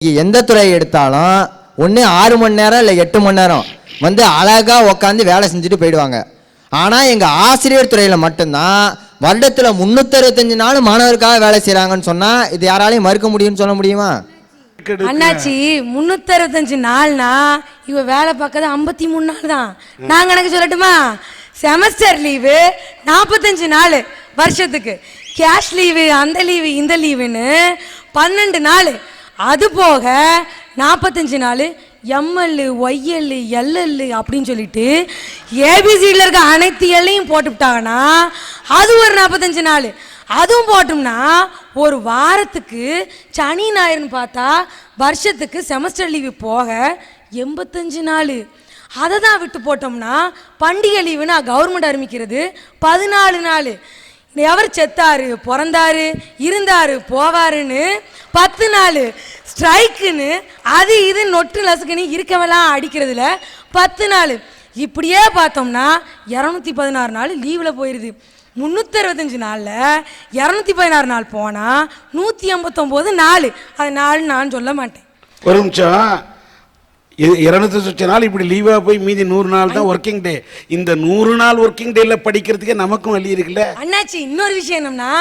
எந்த துறை எடுத்தாலும் ஒன்று 6 மணி நேரம் இல்லை 8 மணி நேரம் வந்து அழகாக உட்காந்து வேலை செஞ்சுட்டு போயிடுவாங்க. ஆனால் எங்கள் ஆசிரியர் துறையில் மட்டும்தான் வருடத்தில் 365 நாள் மாணவருக்காக வேலை செய்கிறாங்கன்னு சொன்னால் இது யாராலையும் மறுக்க முடியும்னு சொல்ல முடியுமா? அண்ணாச்சி 365 நாள்னா இவ வேலை பார்க்கறது 53 நாள் தான். நான் எனக்கு சொல்லட்டுமா? செமஸ்டர் லீவு 45 நாள் வருஷத்துக்கு, கேஷ் லீவு அந்த லீவு இந்த லீவுன்னு 12 நாள், அது போக 45 நாள் எம்எல் ஒய்எல் எல்எல் அப்படின்னு சொல்லிட்டு ஏபிசியில் இருக்க அனைத்து எல்லையும் போட்டுவிட்டாங்கன்னா அது ஒரு 45 நாள். அதுவும் போட்டோம்னா ஒரு வாரத்துக்கு சனி ஞாயிறுன்னு பார்த்தா வருஷத்துக்கு செமஸ்டர் லீவு போக 85 நாள். அதை தான் விட்டு போட்டோம்னா பண்டிகை லீவுன்னு கவர்மெண்ட் அறிவிக்கிறது 14 நாள். எவர் செத்தாரு பிறந்தாரு இருந்தாரு போவாருன்னு 10 நாள், ஸ்ட்ரைக்குன்னு அது இது நொட்டு லசுக்குன்னு இருக்கவெல்லாம் அடிக்கிறதுல 10 நாள். இப்படியே பார்த்தோம்னா 216 நாள் லீவில் போயிடுது. 365 நாளில் 216 நாள் போனால் 189 நாள். அது நாள் நான் சொல்ல மாட்டேன். ஒரு நிமிஷம், 260 நாள் இப்படி லீவா போய் மீதி 100 நாள் தான் ஒர்க்கிங் டே. இந்த 100 நாள் ஒர்க்கிங் டேல படிக்கிறதுக்கே நமக்கும் வழி இருக்குல்ல அண்ணாச்சி. இன்னொரு விஷயம் என்னன்னா,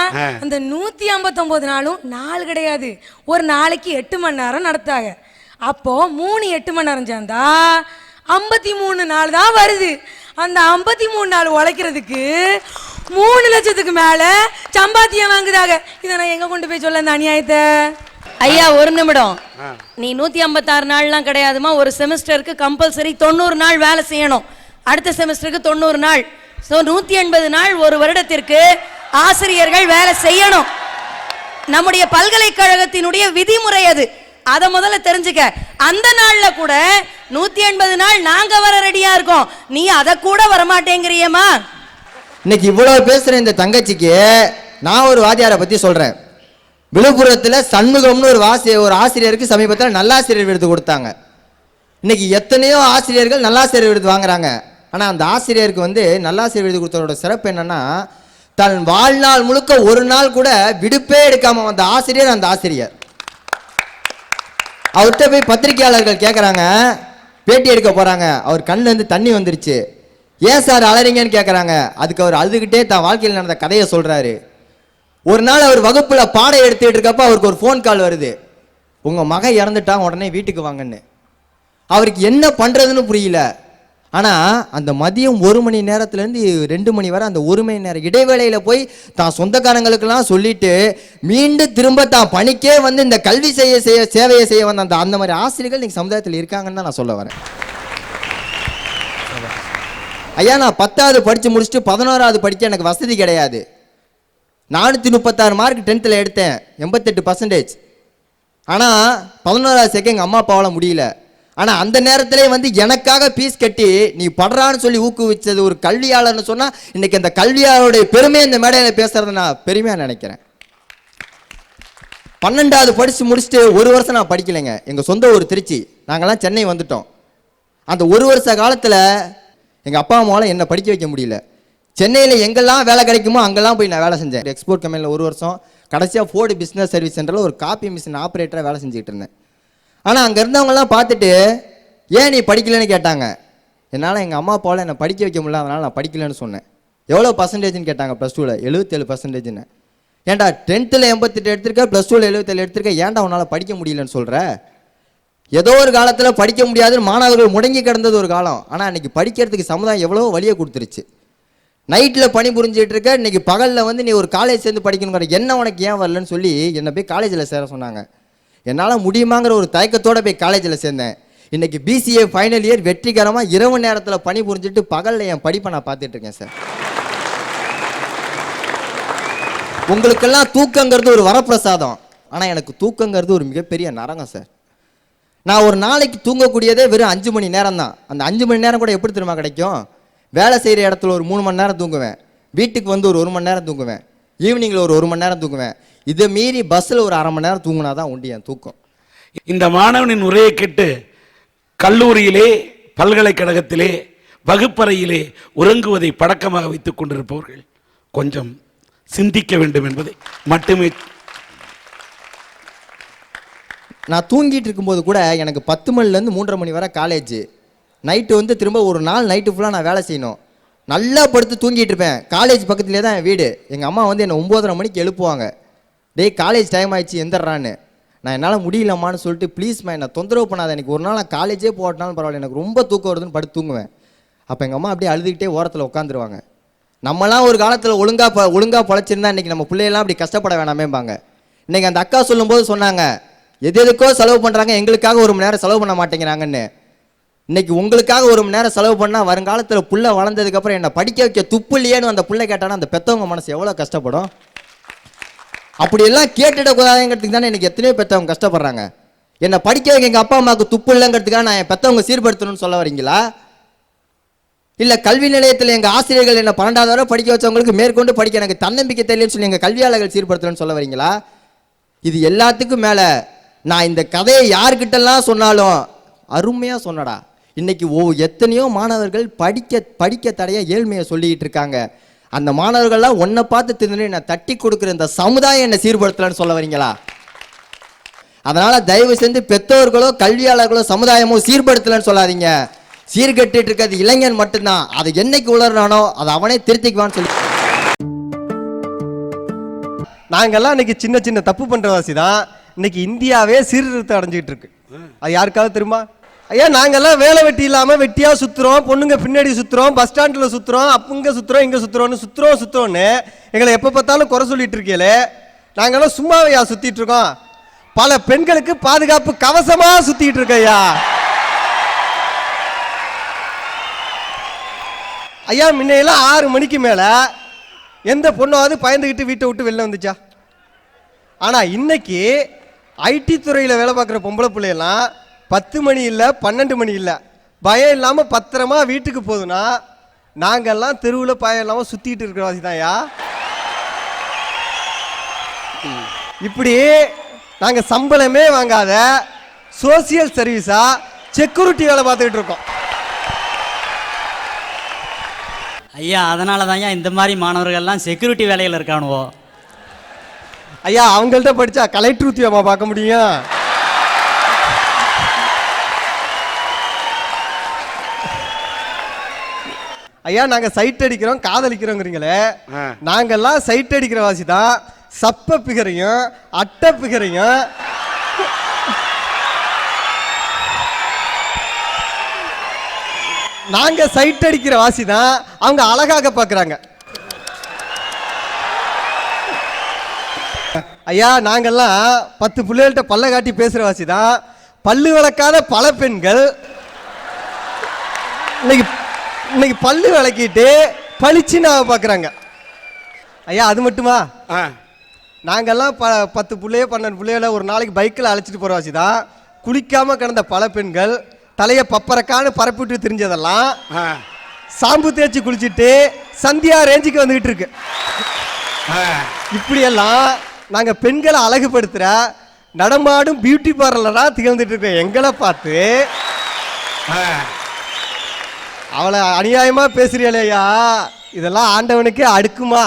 அந்த 159 நாளும் நாள் கிடையாது, ஒரு நாளைக்கு 8 மணி நேரம் நடத்தாங்க. அப்போ 3 8 மணி நேரம் சேர்ந்தா 53 நாள் தான் வருது. அந்த 53 நாள் உழைக்கிறதுக்கு 3 லட்சத்துக்கு மேல சம்பாத்தியம் வாங்குதாங்க. இதை நான் எங்க கொண்டு போய் சொல்ல இந்த அநியாயத்தை? ஐயா ஒரு நிமிடம், நீ 156 நாள்லாம் கிடையாதுமா. ஒரு செமஸ்டருக்கு கம்பல்சரி 90 நாள் வேலை செய்யணும். அடுத்த செமஸ்டருக்கு 90 நாள். ஸோ 180 நாள் ஒரு வருடத்திற்கு ஆசிரியர்கள் வேலை செய்யணும். நம்முடைய பல்கலைக்கழகத்தினுடைய விதிமுறை அது. அதை முதல்ல தெரிஞ்சுக்க. அந்த நாள்ல கூட 180 நாள் நாங்க வர ரெடியா இருக்கோம், நீ அதை கூட வரமாட்டேங்கிறியம்மா. இன்னைக்கு இவ்வளவு பேசுற இந்த தங்கச்சிக்கு நான் ஒரு வாத்தியாரை பத்தி சொல்றேன். விழுப்புரத்தில் சண்முகம்னு ஒரு ஆசிரியருக்கு சமீபத்தில் நல்லாசிரியர் விருது கொடுத்தாங்க. இன்னைக்கு எத்தனையோ ஆசிரியர்கள் நல்லாசிரியர் விருது வாங்குறாங்க. ஆனால் அந்த ஆசிரியருக்கு வந்து நல்லாசிரியர் விருது கொடுத்தவரோட சிறப்பு என்னன்னா, தன் வாழ்நாள் முழுக்க ஒரு நாள் கூட விடுப்பே எடுக்காம வந்த ஆசிரியர் அந்த ஆசிரியர். அவர்கிட்ட போய் பத்திரிகையாளர்கள் கேட்குறாங்க, பேட்டி எடுக்க போகிறாங்க. அவர் கண்ணிலேருந்து தண்ணி வந்துருச்சு. ஏன் சார் அலறீங்கன்னு கேட்குறாங்க. அதுக்கு அவர் அழுதுகிட்டே தான் வாழ்க்கையில் நடந்த கதையை சொல்கிறாரு. ஒரு நாள் அவர் வகுப்புல பாடம் எடுத்துட்டு இருக்கப்ப அவருக்கு ஒரு ஃபோன் கால் வருது, உங்க மகன் இறந்துட்டான், உடனே வீட்டுக்கு வாங்கன்னு. அவருக்கு என்ன பண்றதுன்னு புரியல. ஆனா அந்த மதியம் 1 மணி நேரத்திலேருந்து 2 மணி வரை அந்த 1 மணி நேரம் இடைவேளையில போய் தான் சொந்தக்காரங்களுக்கெல்லாம் சொல்லிட்டு மீண்டும் திரும்ப தான் பணிக்கே வந்து இந்த கல்வி சேவையை செய்ய வந்த அந்த மாதிரி ஆசிரியர்கள் இன்னைக்கு சமுதாயத்தில் இருக்காங்கன்னு தான் நான் சொல்ல வரேன். ஐயா, நான் 10வது படிச்சு முடிச்சுட்டு 11வது படிக்க எனக்கு வசதி கிடையாது. 436 மார்க் 10th எடுத்தேன், 88%. ஆனால் 11வது சேர்க்க எங்கள் அம்மா அப்பாவால் முடியல. ஆனால் அந்த நேரத்திலே வந்து எனக்காக ஃபீஸ் கட்டி நீ படுறான்னு சொல்லி ஊக்குவிச்சது ஒரு கல்வியாளர்னு சொன்னால் இன்னைக்கு அந்த கல்வியாளருடைய பெருமை இந்த மேடையில் பேசுறதை நான் பெருமையாக நினைக்கிறேன். 12வது படித்து முடிச்சுட்டு 1 வருஷம் நான் படிக்கலைங்க. எங்கள் சொந்த ஊர் திருச்சி, நாங்கள்லாம் சென்னை வந்துட்டோம். அந்த 1 வருஷ காலத்தில் எங்கள் அப்பா அம்மாவால் என்னை படிக்க வைக்க முடியல. சென்னையில் எங்கெல்லாம் வேலை கிடைக்குமோ அங்கெல்லாம் போய் நான் வேலை செஞ்சேன். எக்ஸ்போர்ட் கம்பெனியில் 1 வருஷம், கடைசியாக ஃபோர்டு பிஸ்னஸ் சர்வீஸ் சென்டரில் ஒரு காப்பி மிஷின் ஆப்ரேட்டராக வேலை செஞ்சுக்கிட்டு இருந்தேன். ஆனால் அங்கே இருந்தவங்கலாம் பார்த்துட்டு ஏன் நீ படிக்கலன்னு கேட்டாங்க. என்னால் எங்கள் அம்மா அப்பாவில் என்னை படிக்க வைக்க முடியல, அதனால் நான் படிக்கலன்னு சொன்னேன். எவ்வளோ பர்சன்டேஜ்னு கேட்டாங்க. +2ல் 77%. ஏன்டா 10th 88 எடுத்திருக்க, +2ல் 77 எடுத்திருக்க, ஏன்டா உன்னால் படிக்க முடியலன்னு சொல்கிற? ஏதோ ஒரு காலத்தில் படிக்க முடியாதுன்னு மாணவர்கள் முடங்கி கிடந்தது ஒரு காலம். ஆனால் அன்றைக்கி படிக்கிறதுக்கு சமுதாயம் எவ்வளோ வழியை கொடுத்துருச்சு. நைட்டில் பணி புரிஞ்சிட்டு இருக்க, இன்னைக்கு பகலில் வந்து நீ ஒரு காலேஜ் சேர்ந்து படிக்கணுங்கிற என்ன உனக்கு ஏன் வரலன்னு சொல்லி என்னை போய் காலேஜில் சேர சொன்னாங்க. என்னால் முடியுமாங்கிற ஒரு தயக்கத்தோடு போய் காலேஜில் சேர்ந்தேன். இன்னைக்கு BCA ஃபைனல் இயர் வெற்றிகரமாக இரவு நேரத்தில் பணி புரிஞ்சுட்டு பகலில் என் படிப்பை நான் பார்த்துட்டு இருக்கேன் சார். உங்களுக்கெல்லாம் தூக்கங்கிறது ஒரு வரப்பிரசாதம், ஆனால் எனக்கு தூக்கங்கிறது ஒரு மிகப்பெரிய நரகம் சார். நான் ஒரு நாளைக்கு தூங்கக்கூடியதே வெறும் 5 மணி நேரம் தான். அந்த 5 மணி நேரம் கூட எப்படி தெரியுமா கிடைக்கும்? வேலை செய்கிற இடத்துல ஒரு 3 மணி நேரம் தூங்குவேன், வீட்டுக்கு வந்து ஒரு 1 மணி நேரம் தூங்குவேன், ஈவினிங்கில் ஒரு 1 மணி நேரம் தூங்குவேன். இதை மீறி பஸ்ஸில் ஒரு அரை மணி நேரம் தூங்கினா தான் உண்டு என் தூக்கம். இந்த மாணவனின் உரையை கேட்டு கல்லூரியிலே பல்கலைக்கழகத்திலே வகுப்பறையிலே உறங்குவதை பழக்கமாக வைத்துக் கொண்டிருப்பவர்கள் கொஞ்சம் சிந்திக்க வேண்டும் என்பதை மட்டுமே நான் தூங்கிட்டு இருக்கும்போது கூட எனக்கு 10 மணிலேருந்து 3:30 மணி வரை காலேஜ், நைட்டு வந்து திரும்ப ஒரு நாள் நைட்டு ஃபுல்லாக நான் வேலை செய்யணும். நல்லா படுத்து தூங்கிட்டு இருப்பேன். காலேஜ் பக்கத்துலேயே தான் என் வீடு. எங்கள் அம்மா வந்து என்னை 9:30 மணிக்கு எழுப்புவாங்க. டேய் காலேஜ் டைம் ஆயிடுச்சு எந்திரான்னு. நான் என்னால் முடியலம்மான்னு சொல்லிட்டு ப்ளீஸ்மா என்னை தொந்தரவு பண்ணாத, எனக்கு ஒரு நாள் நான் காலேஜே போகட்டாலும் பரவாயில்ல, எனக்கு ரொம்ப தூக்கம் வருதுன்னு படுத்து தூங்குவேன். அப்போ எங்கள் அம்மா அப்படியே அழுதுகிட்டே ஓரத்தில் உட்காந்துருவாங்க. நம்மலாம் ஒரு காலத்தில் ஒழுங்காக பொழைச்சிருந்தா இன்றைக்கி நம்ம பிள்ளையெல்லாம் அப்படி கஷ்டப்பட வேணாமேம்பாங்க. இன்றைக்கி அந்த அக்கா சொல்லும்போது சொன்னாங்க, எதுக்கோ செலவு பண்ணுறாங்க, எங்களுக்காக 1 மணி நேரம் செலவு பண்ண மாட்டேங்கிறாங்கன்னு. இன்னைக்கு உங்களுக்காக 1 மணி நேரம் செலவு பண்ணால் வருங்காலத்தில் புள்ள வளர்ந்ததுக்கப்புறம் என்னை படிக்க வைக்க துப்பு இல்லையேன்னு அந்த புள்ள கேட்டானா அந்த பெற்றவங்க மனசு எவ்வளோ கஷ்டப்படும். அப்படியெல்லாம் கேட்டுடக்கூடாதுங்கிறதுக்கு தானே எனக்கு எத்தனையோ பெற்றவங்க கஷ்டப்படுறாங்க. என்னை படிக்க வைக்க எங்கள் அப்பா அம்மாவுக்கு துப்பு இல்லைங்கிறதுக்காக நான் என் பெற்றவங்க சீர்படுத்தணும்னு சொல்ல வரீங்களா? இல்லை கல்வி நிலையத்தில் எங்கள் ஆசிரியர்கள் என்னை 12வது வரை படிக்க வச்சவங்களுக்கு மேற்கொண்டு படிக்க எனக்கு தன்னம்பிக்கை தெரியலன்னு சொல்லி எங்கள் கல்வியாளர்கள் சீர்படுத்தணும்னு சொல்ல வரீங்களா? இது எல்லாத்துக்கும் மேலே நான் இந்த கதையை யார்கிட்டலாம் சொன்னாலும் அருமையாக சொன்னடா. இன்னைக்கு எத்தனையோ மாணவர்கள் படிக்க தடைய ஏழ்மையை சொல்லிக்கிட்டு இருக்காங்க. அந்த மாணவர்கள்லாம் ஒன்றை பார்த்து தின்னு நான் தட்டி கொடுக்குற இந்த சமுதாயம் என்னை சீர்படுத்தலன்னு சொல்ல வரீங்களா? அதனால தயவு செஞ்சு பெற்றோர்களோ கல்வியாளர்களோ சமுதாயமோ சீர்படுத்தலன்னு சொல்லாதீங்க. சீர்கெட்டு இருக்கிறது இளைஞன் மட்டும்தான். அதை என்னைக்கு உணர்றானோ அதை அவனே திருத்திக்குவான்னு சொல்லி. நாங்கெல்லாம் இன்னைக்கு சின்ன சின்ன தப்பு பண்றவாசி தான் இன்னைக்கு இந்தியாவே சீர்திருத்தம் அடைஞ்சிட்டு இருக்கு. அது யாருக்காவது தெரியுமா? ஐயா நாங்கெல்லாம் வேலை வெட்டி இல்லாம வெட்டியா சுத்துறோம், பொண்ணுங்க பின்னாடி சுத்துறோம், பஸ் ஸ்டாண்ட்ல சுத்துறோம், அங்க சுத்துறோம், இங்க சுத்துறோம்னு எங்களை எப்ப பார்த்தாலும் குறை சொல்லிட்டு இருக்கீங்களே. நாங்கெல்லாம் சும்மாவையா சுத்திட்டு இருக்கோம்? பல பெண்களுக்கு பாதுகாப்பு கவசமா சுத்திட்டு இருக்க ஐயா. ஐயா முன்னையெல்லாம் 6 மணிக்கு மேல எந்த பொண்ணாவது பயந்துக்கிட்டு வீட்டை விட்டு வெளில வந்துச்சா? ஆனா இன்னைக்கு ஐடி துறையில வேலை பார்க்குற பொம்பளை பிள்ளையெல்லாம் 10 மணி இல்லை 12 மணி இல்லை பயம் இல்லாம பத்திரமா வீட்டுக்கு போகுதுன்னா நாங்கெல்லாம் தெருவில் பயம் இல்லாம சுத்திட்டு இருக்கிற வாசி தான்யா. இப்படி நாங்க சம்பளமே வாங்காத சோசியல் சர்வீஸா செக்யூரிட்டி வேலை பார்த்துக்கிட்டு இருக்கோம். ஐயா அதனால தான் இந்த மாதிரி மாணவர்கள்லாம் செக்யூரிட்டி வேலையில் இருக்கானுவோ. ஐயா அவங்கள்ட்ட படிச்சா கலெக்டர் உத்தியோகமா பார்க்க முடியும்? ஐயா நாங்க சைட் அடிக்கிறோம் காதலிக்கிறோங்கிறீங்களே, நாங்கெல்லாம் சைட் அடிக்கிற வாசி தான் சப்ப பிகரையும் அட்டை பிகரையும் நாங்க சைட் அடிக்கிற வாசி தான் அவங்க அழகாக பார்க்குறாங்க. ஐயா நாங்கெல்லாம் 10 பிள்ளைகள்கிட்ட பல்ல காட்டி பேசுற வாசி தான் பல்லு விளக்காத பல பெண்கள் இன்னைக்கு பல்லு விளக்கிட்டு பளிச்சுன்னு பார்க்குறாங்க. ஐயா அது மட்டுமா? நாங்கெல்லாம் 10 பிள்ளைய 12 பிள்ளைகளை ஒரு நாளைக்கு பைக்கில் அழைச்சிட்டு போகிற வாசி தான் குளிக்காம கிடந்த பல பெண்கள் தலையை பப்பரக்கான்னு பரப்பிட்டு தெரிஞ்சதெல்லாம் சாம்பு தேய்ச்சி குளிச்சுட்டு சந்தியா ரேஞ்சுக்கு வந்துகிட்டு இருக்கு. இப்படியெல்லாம் நாங்க பெண்களை அழகுபடுத்துற நடமாடும் பியூட்டி பார்லரா திகழ்ந்துட்டு இருக்க எங்களை பார்த்து அவளை அநியாயமா பேசுறியலையா, இதெல்லாம் ஆண்டவனுக்கே அடுக்குமா?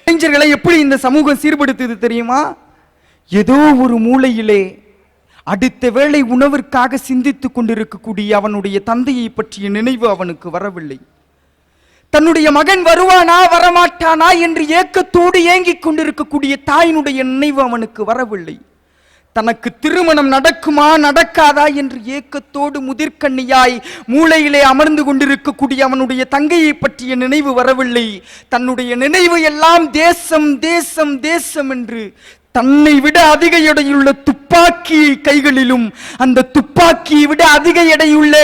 இளைஞர்களை எப்படி இந்த சமூகம் சீர்படுத்துது தெரியுமா? ஏதோ ஒரு மூலையிலே அடுத்த வேளை உணவிற்காக சிந்தித்துக் கொண்டிருக்கக்கூடிய அவனுடைய தந்தையை பற்றிய நினைவு அவனுக்கு வரவில்லை. தன்னுடைய மகன் வருவானா வரமாட்டானா என்று ஏக்கத்தோடு ஏங்கிக் கொண்டிருக்கக்கூடிய தாயினுடைய நினைவு அவனுக்கு வரவில்லை. தனக்கு திருமணம் நடக்குமா நடக்காதா என்று ஏக்கத்தோடு முதிர்கண்ணியாய் மூளையிலே அமர்ந்து கொண்டிருக்கக்கூடிய அவனுடைய தங்கையை பற்றிய நினைவு வரவில்லை. தன்னுடைய நினைவு எல்லாம் தேசம் தேசம் தேசம் என்று தன்னை விட அதிக எடையுள்ள துப்பாக்கி கைகளிலும் அந்த துப்பாக்கியை விட அதிக எடையுள்ள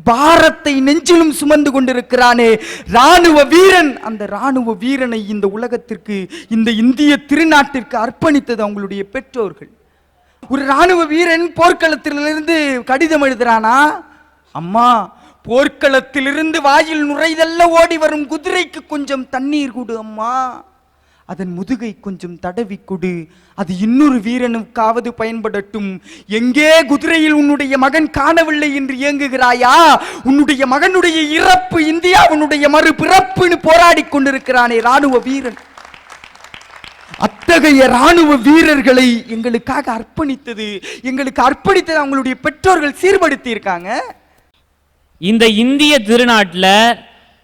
பாரத்தை நெஞ்சிலும் சுமந்து கொண்டிருக்கிறானே ராணுவ வீரன். அந்த ராணுவ வீரனை இந்த உலகத்திற்கு இந்த இந்திய திருநாட்டிற்கு அர்ப்பணித்தது அவங்களுடைய பெற்றோர்கள். ஒரு ராணுவ வீரன் போர்க்களத்திலிருந்து கடிதம் எழுதுறானா, அம்மா போர்க்களத்திலிருந்து வாயில் நுரைதல்ல ஓடி வரும் குதிரைக்கு கொஞ்சம் தண்ணீர் கொடு அம்மா, அதன் முதுகை கொஞ்சம் தடவி கொடு, அது இன்னொரு வீரனுக்காவது பயன்படட்டும். எங்கே குதிரையில் உன்னுடைய மகன் காணவில்லை என்று இயங்குகிறாயா? உன்னுடைய மகனுடைய இறப்பு இந்தியாவுடைய மறுபிறப்புன்னு போராடி கொண்டிருக்கிறானே ராணுவ வீரன். அத்தகைய ராணுவ வீரர்களை எங்களுக்காக எங்களுக்கு அர்ப்பணித்தது அவங்களுடைய பெற்றோர்கள் சீர்படுத்தி இருக்காங்க. இந்த இந்திய திருநாட்டில்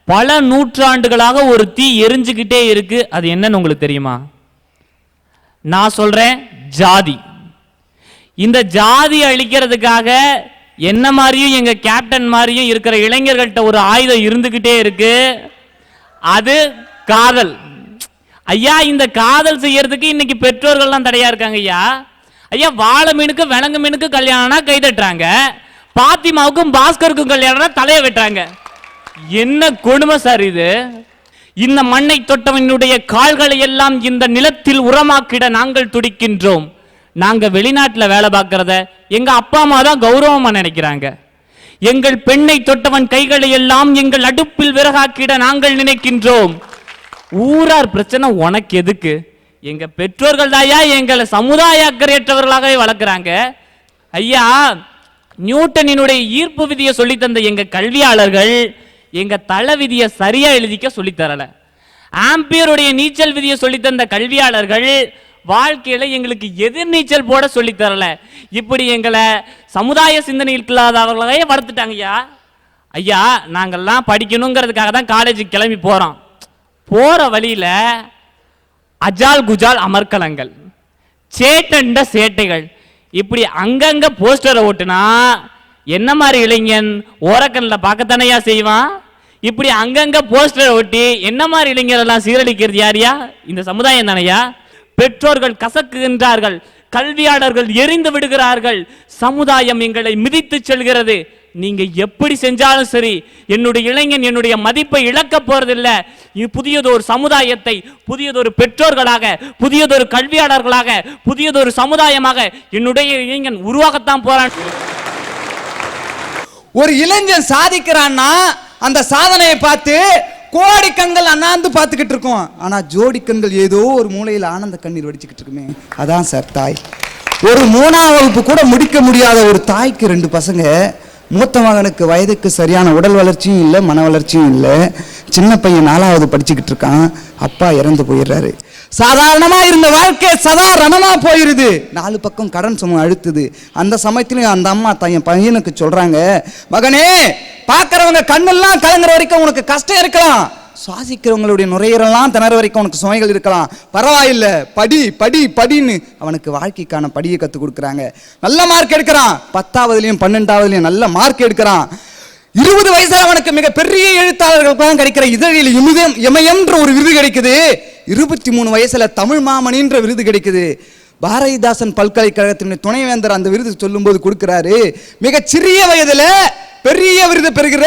பல நூற்றாண்டுகளாக ஒரு தீ எரிஞ்சுக்கிட்டே இருக்கு. அது என்னன்னு உங்களுக்கு தெரியுமா? நான் சொல்றேன், ஜாதி. இந்த ஜாதி அழிக்கிறதுக்காக என்ன மாதிரியும் எங்க கேப்டன் மாதிரியும் இருக்கிற இளைஞர்கள்ட்ட ஒரு ஆயுதம் இருந்துகிட்டே இருக்கு. அது காதல். ஐயா, இந்த காதல் செய்யறதுக்கு இன்னைக்கு பெற்றோர்கள்லாம் தடையா இருக்காங்க. ஐயா வாழை மீனுக்கு விலங்கு மீனுக்கு கல்யாணம்னா கைதட்டுறாங்க, பாத்திமாவுக்கும் பாஸ்கருக்கும் கல்யாணம்னா தலையை வெட்டுறாங்க. என்ன கொடுமை சார் இது! இந்த மண்ணை தொட்டவனுடைய கால்களை எல்லாம் இந்த நிலத்தில் உரமாக்கிட நாங்கள் துடிக்கின்றோம். நாங்க வெளிநாட்டுல வேலை பார்க்கறத எங்க அப்பா அம்மா தான் கௌரவமா நினைக்கிறாங்க. எங்கள் பெண்ணை தொட்டவன் கைகளை எல்லாம் எங்கள் அடுப்பில் விறகாக்கிட நாங்கள் நினைக்கின்றோம். ஊரார் பிரச்சனை உனக்கு எதுக்கு? எங்க பெற்றோர்கள் தாயா எங்களை சமுதாய அக்கறையற்றவர்களாகவே வளர்க்குறாங்க. ஐயா, நியூட்டனினுடைய ஈர்ப்பு விதியை சொல்லித்தந்த எங்க கல்வியாளர்கள் எங்க தலை விதியை சரியா எழுதிக்க சொல்லித்தரல. ஆம்பியருடைய நீச்சல் விதியை சொல்லித்தந்த கல்வியாளர்கள் வாழ்க்கையில எங்களுக்கு எதிர் நீச்சல் போட சொல்லித்தரல. இப்படி எங்களை சமுதாய சிந்தனை இல்லாதவர்களாகவே வளர்த்துட்டாங்க. ஐயா, நாங்கள்லாம் படிக்கணுங்கிறதுக்காக தான் காலேஜுக்கு கிளம்பி போறோம். போற வழியில அஜால் குஜால் அமர்க்கலங்கள், சேட்டண்ட சேட்டைகள், இப்படி அங்கங்க போஸ்டரை ஓட்டுனா என்ன மாதிரி இளைஞன் ஓரக்கல்ல பார்க்கத்தானையா செய்வான்? இப்படி அங்கங்க போஸ்டரை ஒட்டி என்ன மாதிரி இளைஞரெல்லாம் சீரழிக்கிறது யாரியா? இந்த சமுதாயம் தானையா? பெற்றோர்கள் கசக்குகின்றார்கள், கல்வியாளர்கள் எரிந்து விடுகிறார்கள், சமுதாயம் எங்களை மிதித்து செல்கிறது. நீங்க எப்படி செஞ்சாலும் சரி, என்னுடைய இளைஞன் என்னுடைய மதிப்பை இழக்க போறதில்லை. புதியதொரு சமுதாயத்தை புதியதொரு பெற்றோர்களாக, புதியதொரு கல்வியாளர்களாக, புதியதொரு சமுதாயமாக என்னுடைய இளைஞன் உருவாகத்தான் போறான். ஒரு இளைஞன் சாதிக்கிறான்னா அந்த சாதனையை பார்த்து கோடி கண்கள் அண்ணாந்து பார்த்துக்கிட்டு இருக்கோம். ஆனா ஜோடி கண்கள் ஏதோ ஒரு மூலையில் ஆனந்த கண்ணீர் வடிச்சுக்கிட்டு இருக்குமே, அதான் சார் தாய். ஒரு 3ஆம் வகுப்பு கூட முடிக்க முடியாத ஒரு தாய்க்கு 2 பசங்க. மூத்த மகனுக்கு வயதுக்கு சரியான உடல் வளர்ச்சியும் இல்லை, மன வளர்ச்சியும் இல்லை. சின்ன பையன் 4ஆவது படிச்சுக்கிட்டு இருக்கான். அப்பா இறந்து போயிடுறாரு. சாதாரணமா இருந்த வாழ்க்கை சாதாரணமா போயிருது. 4 பக்கம் கடன் சுமை அழுத்துது. அந்த சமயத்திலும் அந்த அம்மா தன் பையனுக்கு சொல்றாங்க, மகனே, பார்க்கறவங்க கண்ணெல்லாம் கலங்குற வரைக்கும் உனக்கு கஷ்டம் இருக்கலாம், சுவாசிக்கிறவங்களுடைய நுரையீரலாம் திணற வரைக்கும் உனக்கு சுமைகள் இருக்கலாம், பரவாயில்ல, படி படி படின்னு அவனுக்கு வாழ்க்கைக்கான படியை கற்றுக் கொடுக்குறாங்க. நல்ல மார்க் எடுக்கிறான். 10ஆவதுலையும் 12ஆவதுலையும் நல்ல மார்க் எடுக்கிறான். 20 வயசுல அவனுக்கு மிக பெரிய எழுத்தாளர்களுக்கு கிடைக்கிற இதழில் இமயம்ன்ற ஒரு விருது கிடைக்குது. 23 வயசுல தமிழ் மாமணின்ற விருது கிடைக்குது. பாரதிதாசன் பல்கலைக்கழகத்தின் துணைவேந்தர் அந்த விருது சொல்லும்போது கொடுக்கிறாரு, மிக சிறிய வயதுல பெரிய விருது பெறுகிற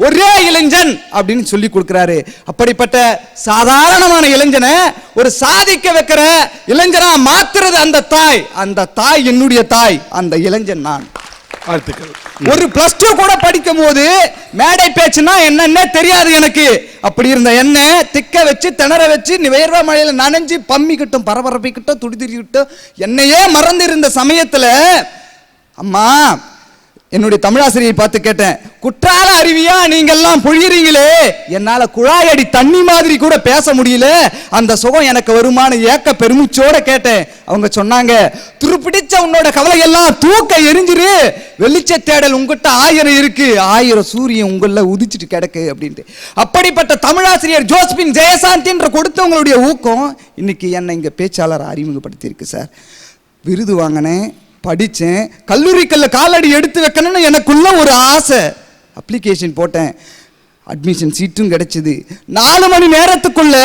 ஒரே இளைஞன் அப்படின்னு சொல்லி கொடுக்கிறாரு. அப்படிப்பட்ட சாதாரணமான இளைஞனை ஒரு சாதிக்க வைக்கிற இளைஞனா மாத்துறது அந்த தாய். அந்த தாய் என்னுடைய தாய், அந்த இளைஞன் நான். ஒரு +2 கூட படிக்கும் போது மேடை பேச்சுன்னா என்னன்னே தெரியாது எனக்கு. அப்படி இருந்த என்ன திக்க வச்சு திணற வச்சு வேர்வை மழையில நனைஞ்சு பம்மிக்கிட்டும் பரபரப்பிக்கிட்டும் துடிதிரிக்கிட்டும் என்னையே மறந்து இருந்த சமயத்துல அம்மா என்னுடைய தமிழாசிரியை பார்த்து கேட்டேன், குற்றால அருவியா நீங்கெல்லாம் பொழியறீங்களே, என்னால குழாயடி தண்ணி மாதிரி கூட பேச முடியல, அந்த சுகம் எனக்கு வருமான ஏக்க பெருமிச்சோட கேட்டேன். அவங்க சொன்னாங்க, துருப்பிடிச்ச உன்னோட கவலை எல்லாம் தூக்க எரிஞ்சிரு, வெளிச்ச தேடல் உங்ககிட்ட 1000 இருக்கு, 1000 சூரியன் உங்கள உதிச்சிட்டு கிடக்கு அப்படின்ட்டு. அப்படிப்பட்ட தமிழாசிரியர் ஜோஸ்பின் ஜெயசாந்தின்ற கொடுத்தவங்களுடைய ஊக்கம் இன்னைக்கு என்னை இங்க பேச்சாளர் அறிமுகப்படுத்தி இருக்கு சார். விருது வாங்கினேன், படித்தேன், கல்லூரிக்கல்ல காலடி எடுத்து வைக்கணும்னு எனக்குள்ள ஒரு ஆசை. அப்ளிகேஷன் போட்டேன், அட்மிஷன் சீட்டும் கிடைச்சது. 4 மணி நேரத்துக்குள்ள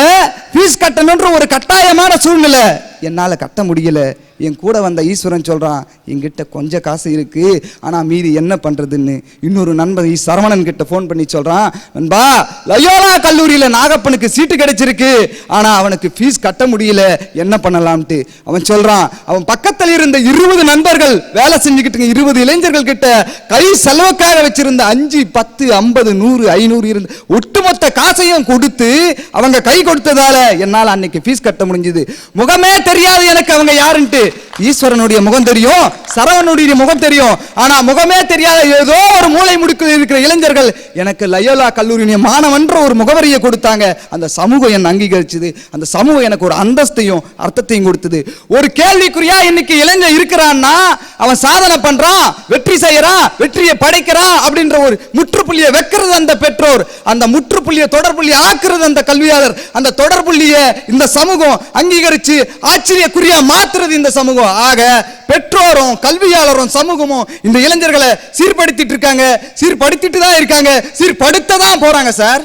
ஃபீஸ் கட்டணுன்ற ஒரு கட்டாயமான சூழ்நிலை. என்னால் கட்ட முடியல. என் கூட வந்த ஈஸ்வரன் சொல்கிறான், என்கிட்ட கொஞ்சம் காசு இருக்குது, ஆனால் மீதி என்ன பண்ணுறதுன்னு. இன்னொரு நண்பன் சரவணன் கிட்ட ஃபோன் பண்ணி சொல்கிறான், நண்பா லயோலா கல்லூரியில் நாகப்பனுக்கு சீட்டு கிடைச்சிருக்கு, ஆனால் அவனுக்கு ஃபீஸ் கட்ட முடியல, என்ன பண்ணலாம்ட்டு. அவன் சொல்கிறான், அவன் பக்கத்தில் இருந்த 20 நண்பர்கள் வேலை செஞ்சுக்கிட்டு 20 இளைஞர்கள் கிட்ட கை செலவுக்காக வச்சிருந்த 5, 10, 50, 100, 500 இருந்த ஒட்டுமொத்த காசையும் கொடுத்து அவங்க கை கொடுத்ததால என்னால அன்னைக்கு ஃபீஸ் கட்ட முடிஞ்சது. முகமே தெரியாது எனக்கு அவங்க யாருன்ட்டு. ஈஸ்வரனுடைய முகம் தெரியும், சரவணனுடைய முகம் தெரியும். ஆனா முகமே தெரியாத ஏதோ ஒரு மூலை முடுக்கில் இருக்கிற இளைஞர்கள் எனக்கு லயோலா கல்லூரியுடைய மாணவன்ற ஒரு முகவரியை கொடுத்தாங்க. அந்த சமூகம் என்ன அங்கீகரிச்சது. அந்த சமூகம் எனக்கு ஒரு அந்தஸ்தையும் அர்த்தத்தையும் கொடுத்தது. ஒரு கேள்விக்குறியா இன்னைக்கு இளைஞன் இருக்கிறான்னா அவன் சாதனை பண்றான், வெற்றி செய்யறான், வெற்றியை படைக்கிறான் அப்படின்ற ஒரு முற்றுப்புள்ளியை வைக்கிறது அந்த பெற்றோர், அந்த முற்றுப்புள்ளியை தொடர்புள்ளியை ஆக்குறது அந்த கல்வியாளர், அந்த தொடர்புள்ளியை இந்த சமூகம் அங்கீகரிச்சு ஆச்சரியக்குறியா மாத்துறது இந்த சமூகம். ஆக பெற்றோரும் கல்வியாளரும் சமூகமும் இந்த இளைஞர்களை சீர்படுத்திட்டு இருக்காங்க, சீர்படுத்திட்டு தான் இருக்காங்க, சீர்படுத்த தான் போறாங்க சார்.